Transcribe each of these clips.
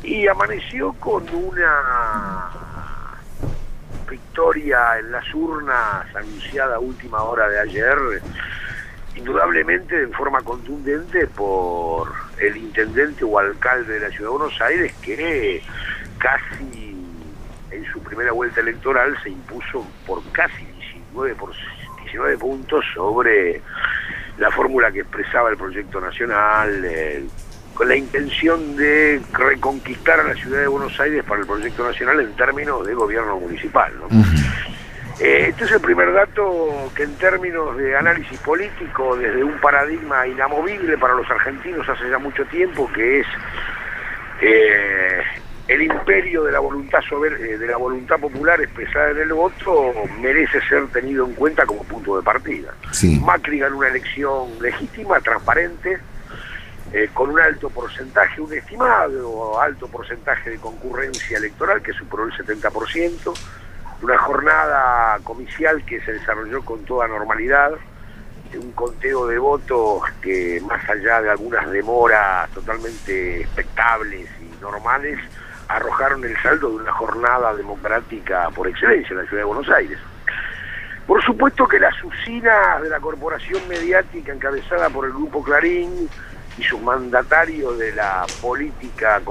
Y amaneció con una victoria en las urnas anunciada a última hora de ayer, indudablemente de forma contundente por el intendente o alcalde de la Ciudad de Buenos Aires, que casi en su primera vuelta electoral se impuso por casi 19 puntos sobre la fórmula que expresaba el proyecto nacional, con la intención de reconquistar a la Ciudad de Buenos Aires para el proyecto nacional en términos de gobierno municipal, ¿no? Este es el primer dato que en términos de análisis político, desde un paradigma inamovible para los argentinos hace ya mucho tiempo, que es el imperio de la voluntad popular expresada en el voto, merece ser tenido en cuenta como punto de partida. Sí. Macri ganó una elección legítima, transparente, con un alto porcentaje, un estimado alto porcentaje de concurrencia electoral que superó el 70%, una jornada comicial que se desarrolló con toda normalidad, un conteo de votos que, más allá de algunas demoras totalmente expectables y normales, arrojaron el saldo de una jornada democrática por excelencia en la Ciudad de Buenos Aires. Por supuesto que las usinas de la corporación mediática encabezada por el Grupo Clarín y sus mandatarios de la política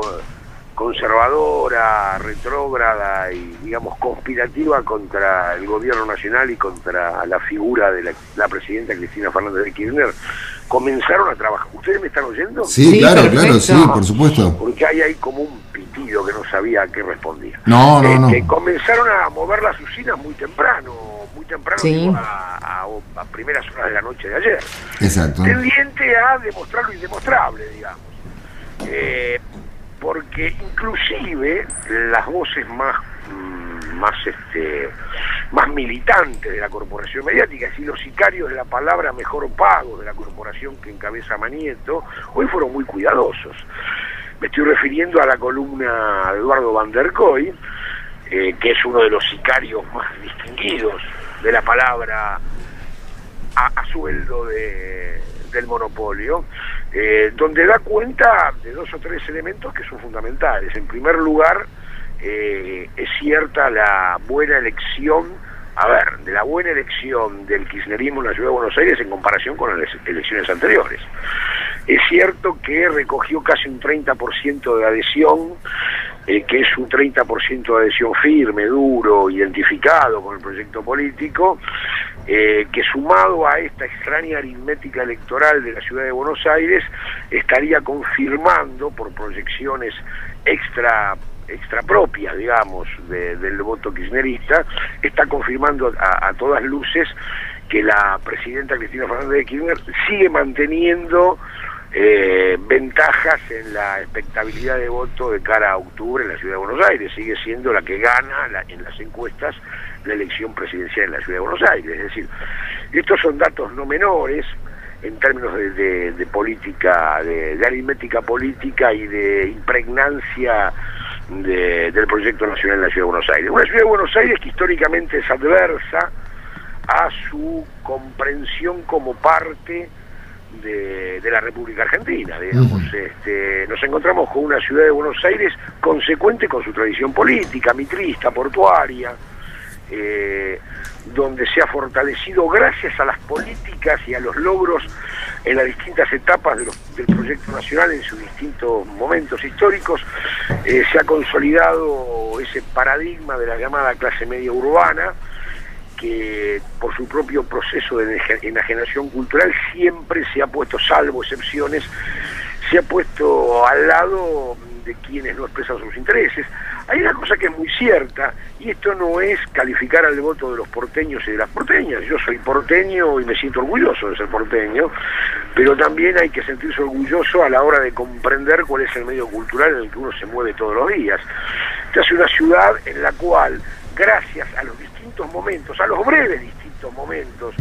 conservadora, retrógrada y, digamos, conspirativa contra el gobierno nacional y contra la figura de la presidenta Cristina Fernández de Kirchner, comenzaron a trabajar. ¿Ustedes me están oyendo? Sí, claro, perfecto. claro, sí, por supuesto. Porque hay como un pitido que no sabía a qué respondía. No. Que comenzaron a mover las usinas muy temprano, Sí. digo, a primeras horas de la noche de ayer. Exacto. Tendiente a demostrar lo indemostrable, digamos. Porque inclusive las voces más militantes de la corporación mediática, y los sicarios de la palabra mejor pagos de la corporación que encabeza Manieto, hoy fueron muy cuidadosos. Me estoy refiriendo a la columna de Eduardo Van der Koy, que es uno de los sicarios más distinguidos de la palabra a sueldo del monopolio, donde da cuenta de dos o tres elementos que son fundamentales. En primer lugar, es cierta la buena elección, de la buena elección del kirchnerismo en la Ciudad de Buenos Aires en comparación con las elecciones anteriores. Es cierto que recogió casi un 30% de adhesión, que es un 30% de adhesión firme, duro, identificado con el proyecto político, que sumado a esta extraña aritmética electoral de la Ciudad de Buenos Aires, estaría confirmando por proyecciones extra propias, digamos, del voto kirchnerista, está confirmando a todas luces que la presidenta Cristina Fernández de Kirchner sigue manteniendo ventajas en la expectabilidad de voto de cara a octubre en la Ciudad de Buenos Aires. Sigue siendo la que gana en las encuestas la elección presidencial en la Ciudad de Buenos Aires. Es decir, estos son datos no menores en términos de política, de aritmética política y de impregnancia del proyecto nacional en la Ciudad de Buenos Aires. Una Ciudad de Buenos Aires que históricamente es adversa a su comprensión como parte de la República Argentina, digamos. Nos encontramos con una Ciudad de Buenos Aires consecuente con su tradición política, mitrista, portuaria, donde se ha fortalecido gracias a las políticas y a los logros en las distintas etapas del proyecto nacional en sus distintos momentos históricos. Se ha consolidado ese paradigma de la llamada clase media urbana, que por su propio proceso de enajenación cultural siempre se ha puesto, salvo excepciones, se ha puesto al lado de quienes no expresan sus intereses. Hay una cosa que es muy cierta, y esto no es calificar al voto de los porteños y de las porteñas. Yo soy porteño y me siento orgulloso de ser porteño, pero también hay que sentirse orgulloso a la hora de comprender cuál es el medio cultural en el que uno se mueve todos los días. Esta es una ciudad en la cual, gracias a los distintos momentos, a los breves distintos momentos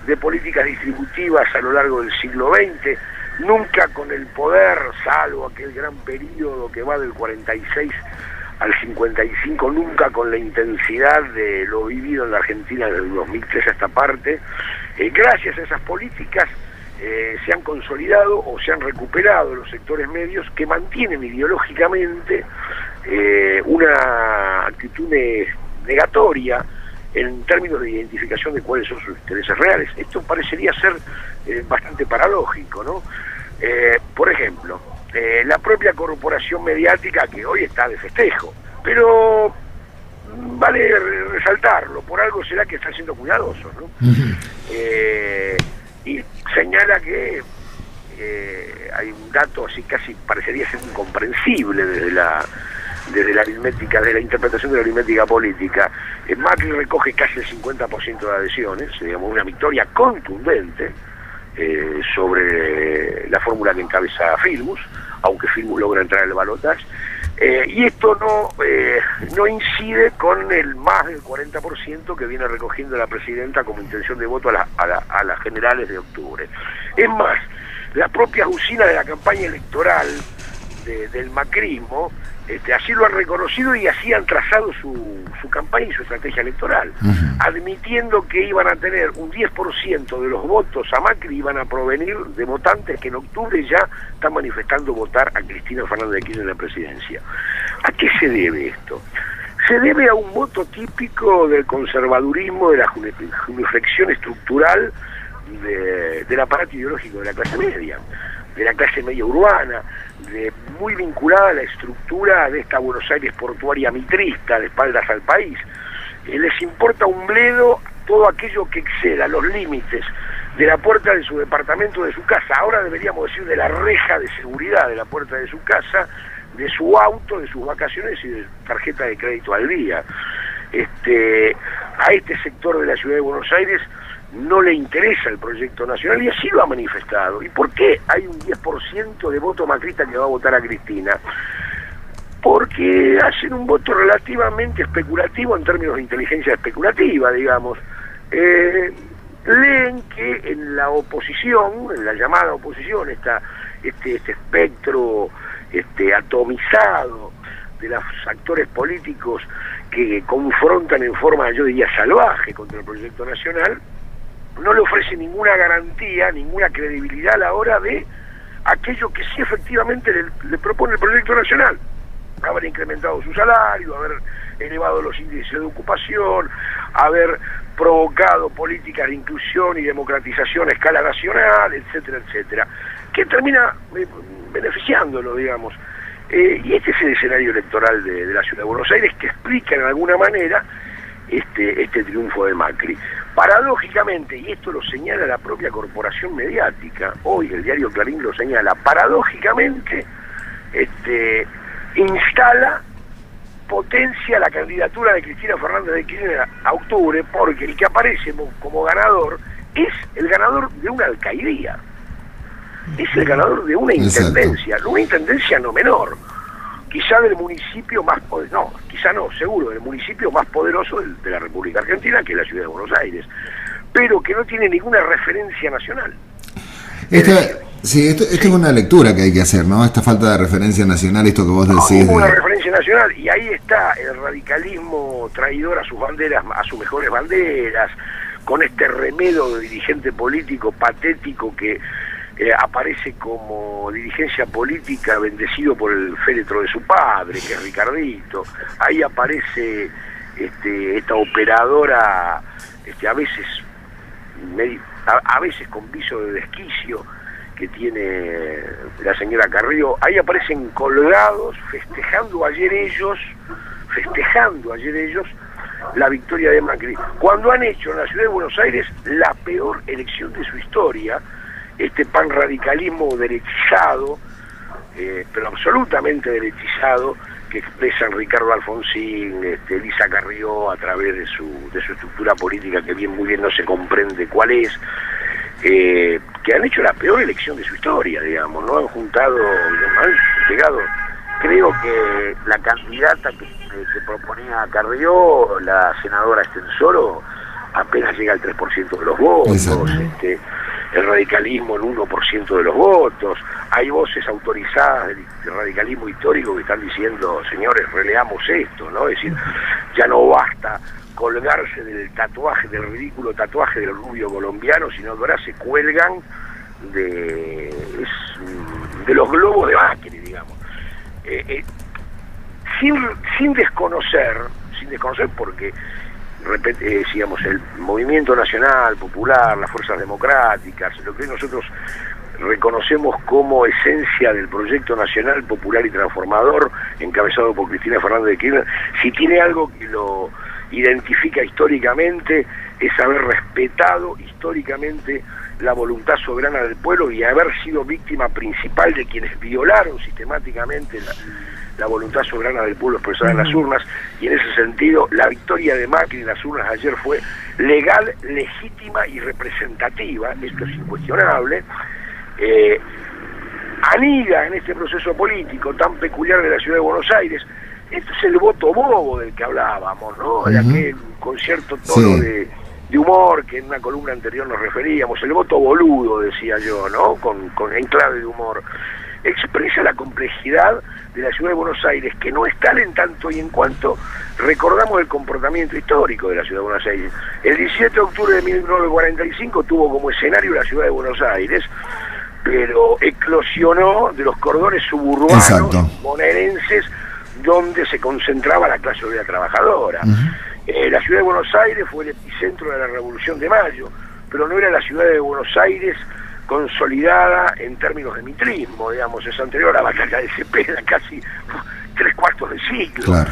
de políticas distributivas a lo largo del siglo XX, nunca con el poder, salvo aquel gran periodo que va del 46 al 55, nunca con la intensidad de lo vivido en la Argentina desde el 2003 a esta parte. Gracias a esas políticas, se han consolidado o se han recuperado los sectores medios que mantienen ideológicamente una actitud negatoria en términos de identificación de cuáles son sus intereses reales. Esto parecería ser bastante paradójico, ¿no? Por ejemplo, la propia corporación mediática, que hoy está de festejo, pero vale resaltarlo, por algo será que está siendo cuidadoso, ¿no? Y señala que hay un dato así casi parecería ser incomprensible desde la aritmética, de la interpretación de la aritmética política. Macri recoge casi el 50% de adhesiones, digamos, una victoria contundente sobre la fórmula que encabeza Filmus, aunque Filmus logra entrar al balotaje, y esto no incide con el más del 40% que viene recogiendo la presidenta como intención de voto a las generales de octubre. Es más, las propias usinas de la campaña electoral del macrismo así lo han reconocido y así han trazado su campaña y su estrategia electoral, admitiendo que iban a tener un 10% de los votos a Macri, iban a provenir de votantes que en octubre ya están manifestando votar a Cristina Fernández de Kirchner en la presidencia. ¿A qué se debe esto? Se debe a un voto típico del conservadurismo, de la juniflexión estructural del aparato ideológico de la clase media, de la clase media urbana, muy vinculada a la estructura de esta Buenos Aires portuaria mitrista, de espaldas al país. Les importa un bledo todo aquello que exceda los límites de la puerta de su departamento, de su casa, ahora deberíamos decir de la reja de seguridad de la puerta de su casa, de su auto, de sus vacaciones y de su tarjeta de crédito al día. A este sector de la ciudad de Buenos Aires no le interesa el proyecto nacional y así lo ha manifestado. ¿Y por qué hay un 10% de voto macrista que va a votar a Cristina? Porque hacen un voto relativamente especulativo en términos de inteligencia especulativa, digamos. Leen que en la oposición, en la llamada oposición, este espectro atomizado de los actores políticos que confrontan en forma, yo diría, salvaje contra el proyecto nacional, no le ofrece ninguna garantía, ninguna credibilidad a la hora de aquello que sí efectivamente le propone el proyecto nacional. Haber incrementado su salario, haber elevado los índices de ocupación, haber provocado políticas de inclusión y democratización a escala nacional, etcétera, etcétera, que termina beneficiándolo, digamos. Y este es el escenario electoral de la ciudad de Buenos Aires, que explica en alguna manera este triunfo de Macri. Paradójicamente, y esto lo señala la propia corporación mediática, hoy el diario Clarín lo señala, paradójicamente potencia la candidatura de Cristina Fernández de Kirchner a octubre, porque el que aparece como ganador es el ganador de una alcaldía, es el ganador de una intendencia, una intendencia no menor, quizá del municipio más poderoso, no, quizá no, seguro, del municipio más poderoso de la República Argentina, que es la ciudad de Buenos Aires, pero que no tiene ninguna referencia nacional. Esto es una lectura que hay que hacer, ¿no? Esta falta de referencia nacional, esto que vos decís. Una referencia nacional, y ahí está el radicalismo traidor a sus banderas, a sus mejores banderas, con este remedo de dirigente político patético que aparece como dirigencia política bendecido por el féretro de su padre, que es Ricardito. Ahí aparece esta operadora, a veces con viso de desquicio, que tiene la señora Carrió. Ahí aparecen colgados, festejando ayer ellos la victoria de Macri, cuando han hecho en la ciudad de Buenos Aires la peor elección de su historia, este panradicalismo derechizado, pero absolutamente derechizado, que expresan Ricardo Alfonsín, Elisa Carrió, a través de su estructura política, que muy bien no se comprende cuál es, que han hecho la peor elección de su historia, digamos, ¿no? Han juntado, han llegado, creo que la candidata que proponía Carrió, la senadora Estensoro, apenas llega al 3% de los votos, el radicalismo el 1% de los votos. Hay voces autorizadas del radicalismo histórico que están diciendo, señores, releamos esto, ¿no? Es decir, ya no basta colgarse del tatuaje, del ridículo tatuaje del rubio colombiano, sino que ahora se cuelgan de los globos de Macri, digamos. Sin desconocer porque digamos, el movimiento nacional, popular, las fuerzas democráticas, lo que nosotros reconocemos como esencia del proyecto nacional, popular y transformador, encabezado por Cristina Fernández de Kirchner, si tiene algo que lo identifica históricamente, es haber respetado históricamente la voluntad soberana del pueblo y haber sido víctima principal de quienes violaron sistemáticamente la voluntad soberana del pueblo expresada en las urnas, y en ese sentido la victoria de Macri en las urnas ayer fue legal, legítima y representativa, esto es incuestionable. Anida en este proceso político tan peculiar de la ciudad de Buenos Aires, esto es el voto bobo del que hablábamos, ¿no? De aquel con cierto tono de humor que en una columna anterior nos referíamos, el voto boludo, decía yo, ¿no? En clave de humor. Expresa la complejidad de la ciudad de Buenos Aires, que no es tal en tanto y en cuanto recordamos el comportamiento histórico de la ciudad de Buenos Aires. El 17 de octubre de 1945 tuvo como escenario la ciudad de Buenos Aires, pero eclosionó de los cordones suburbanos bonaerenses donde se concentraba la clase obrera trabajadora. La ciudad de Buenos Aires fue el epicentro de la Revolución de Mayo, pero no era la ciudad de Buenos Aires consolidada en términos de mitrismo, digamos, es anterior a la batalla de Cepeda, casi 3/4 de siglo. Claro.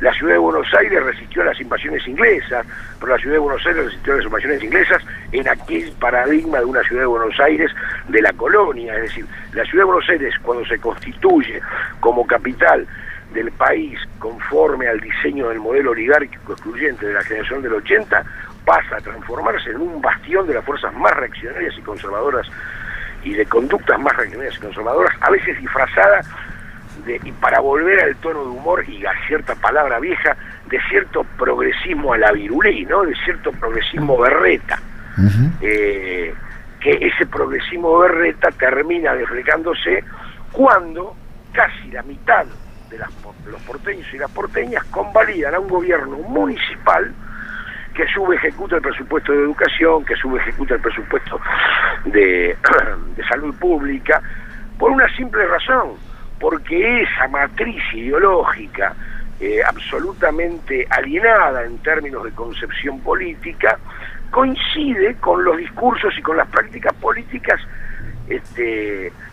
La ciudad de Buenos Aires resistió a las invasiones inglesas, pero la ciudad de Buenos Aires resistió a las invasiones inglesas en aquel paradigma de una ciudad de Buenos Aires de la colonia, es decir, la ciudad de Buenos Aires cuando se constituye como capital del país conforme al diseño del modelo oligárquico excluyente de la generación del 80, pasa a transformarse en un bastión de las fuerzas más reaccionarias y conservadoras y de conductas más reaccionarias y conservadoras, a veces disfrazada y para volver al tono de humor y a cierta palabra vieja, de cierto progresismo a la virulí, ¿no? De cierto progresismo berreta. Que ese progresismo berreta termina desflecándose cuando casi la mitad de los porteños y las porteñas convalidan a un gobierno municipal que subejecuta el presupuesto de educación, que subejecuta el presupuesto de salud pública, por una simple razón, porque esa matriz ideológica absolutamente alienada en términos de concepción política coincide con los discursos y con las prácticas políticas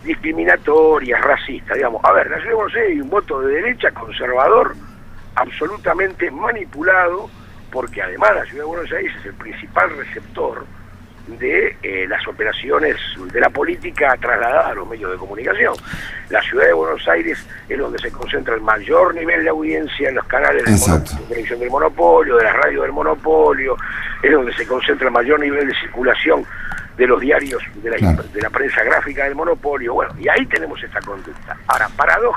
discriminatorias, racistas, digamos. A ver, la ciudad de Buenos Aires hay un voto de derecha conservador absolutamente manipulado, porque además la ciudad de Buenos Aires es el principal receptor de las operaciones de la política trasladada a los medios de comunicación. La ciudad de Buenos Aires es donde se concentra el mayor nivel de audiencia en los canales de televisión del monopolio, de las radios del monopolio, es donde se concentra el mayor nivel de circulación de los diarios de la prensa gráfica del monopolio. Bueno, y ahí tenemos esta conducta. Ahora, paradójica